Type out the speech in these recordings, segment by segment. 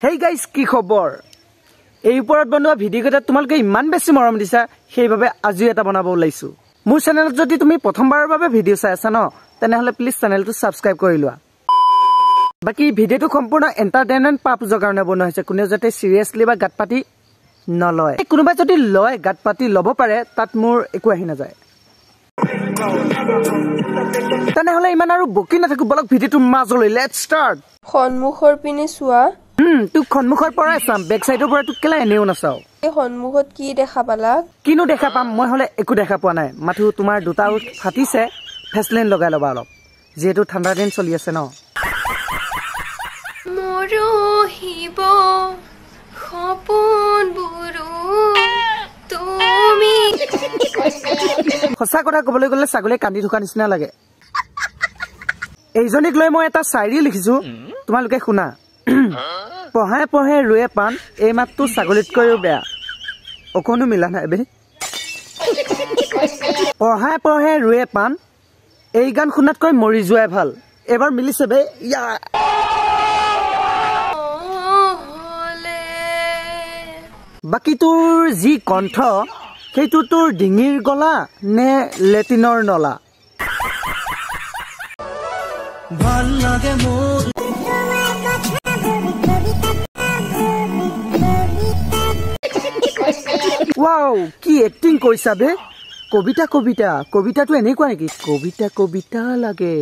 Hey guys, কি খবৰ? এই ওপৰত বনোৱা ভিডিঅ'টা তোমালোকে ইমান বেছি মৰম দিছা সেইভাবে আজি এটা বনাব ওলাইছো। মোৰ চেনেলত যদি তুমি প্ৰথমবাৰৰ বাবে ভিডিঅ' চাই আছা ন তেনেহলে প্লিজ চেনেলটো সাবস্ক্ৰাইব কৰি লোৱা। বাকি ভিডিঅ'টো সম্পূৰ্ণ এন্টাৰটেইনমেন্ট পাৰপজৰ কাৰণে বনোৱা হৈছে, কোনেও যাতে সিৰিয়াসলি বা গাতপাতি নলয়। কোনোবা যদি লয় গাতপাতি লব পাৰে তাত মোৰ একো আহি নাযায়। তেনেহলে ইমান আৰু বকি নাথাকো, বলক ভিডিঅ'টো মাজলৈ লেটস ষ্টাৰ্ট। সন্মুখৰ পিনে চোৱা। তুক সন্মুখৰ পৰাই চাম, বেক সাইডৰ পৰা তুক কেলা এনেও নাচাও। এই সন্মুখত কি দেখা পালা? কিনো দেখা পাম, মই হলে একো দেখা পোৱা নাই। মাথু তোমাৰ দুটা ফাটিছে, ফেসলিন লগাই লবা অলপ, যেহেতু ঠাণ্ডা দিন চলি আছে ন। মৰহিব সপোন বুৰু তুমি। সঁচা কথা কবলৈ গলে ছাগলী কান্দি থকা নিচিনা লাগে। এইজনীক লৈ মই এটা শায়ৰী লিখিছো, তোমালোকে শুনা। পঢ়াই পঢ়ে ৰুয়ে পান, এই মাতটো ছাগলীতকৈও বেয়া। অকণো মিলা নাই বে। পঢ়াই পঢ়ে ৰুয়ে পান, এই গান শুনাতকৈ মৰি যোৱাই ভাল। এবাৰ মিলিছে বে। বাকী তোৰ যি কণ্ঠ, সেইটো তোৰ ডিঙিৰ গলা নে লেটিনৰ নলা? ভাল লাগে মোৰ ওয়াও, কি এক্টিং কৰিছা বে। কবিতা কবিতা কবিতাটো এনেকুৱা নেকি? কবিতা কবিতা লাগে।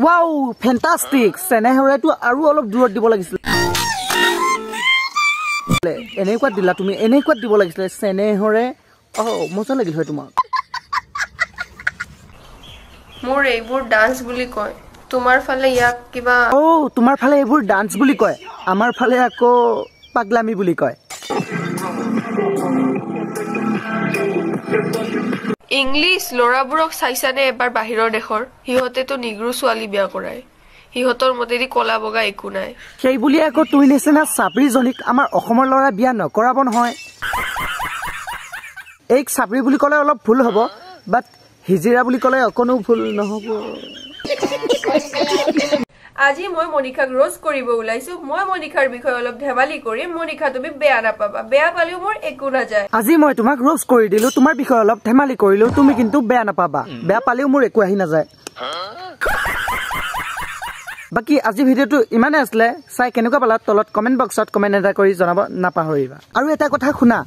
ওয়াও, ফেন্টাস্টিক। চেনেহৰেটো আৰু অলপ দূৰত দিব লাগিছিল। এনেকুৱা দিলা তুমি, এনেকুৱা দিব লাগিছিল চেনেহৰে। মজা লাগিল হয় তোমাক। মোৰ এইবোৰ ডান্স বুলি কয়, তোমাৰ ফালে ইয়াক কিবা? তোমাৰ ফালে এইবোৰ ডান্স বুলি কয়, আমাৰ ফালে আকৌ পাগলামি বুলি কয়। ইংলিছ লৰাবোৰক চাইছানে এবাৰ বাহিৰৰ দেশৰ? সিহঁতেতো নিগ্ৰো ছোৱালী বিয়া কৰায়, সিহঁতৰ মতেদি কলা বগা একো নাই। সেই বুলি আকৌ তুই নিচিনা চাপৰিজনীক আমাৰ অসমৰ ল'ৰা বিয়া নকৰাব নহয়। এইক চাপৰি বুলি ক'লে অলপ ভুল হ'ব, বাট হিজিৰা বুলি ক'লে অকণো ভুল নহ'ব। আজি মই মনিকাক ৰোজ কৰিব ওলাইছো। মই মনিকাৰ বিষয়ে অলপ ধেমালি কৰিম, মনিকা তুমি বেয়া নাপাবা, বেয়া পালেও মোৰ একো নাযায়। আজি মই তোমাক ৰোজ কৰি দিলো, তোমাৰ বিষয়ে অলপ ধেমালি কৰিলো, তুমি কিন্তু বেয়া নাপাবা, বেয়া পালেও মোৰ একো আহি নাযায়। বাকি আজি ভিডিঅ'টো ইমানে আছিলে, চাই কেনেকুৱা পালা তলত কমেন্ট বক্সত কমেন্ট এটা কৰি জনাব নাপাহৰিবা। আৰু এটা কথা শুনা,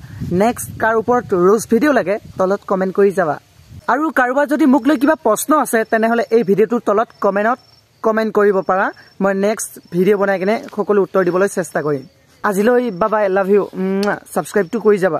নেক্সট কাৰ ওপৰত ৰোজ ভিডিঅ' লাগে তলত কমেন্ট কৰি যাবা। আৰু কাৰোবাৰ যদি মোক লৈ কিবা প্ৰশ্ন আছে তেনেহলে এই ভিডিঅ'টোৰ তলত কমেন্ট কৰিব পাৰা। মই নেক্সট ভিডিঅ' বনাই কিনে সকলো উত্তৰ দিবলৈ চেষ্টা কৰিম। আজিলৈ বাই বাই, লাভ ইউ। ছাবস্ক্ৰাইবটো কৰি যাবা।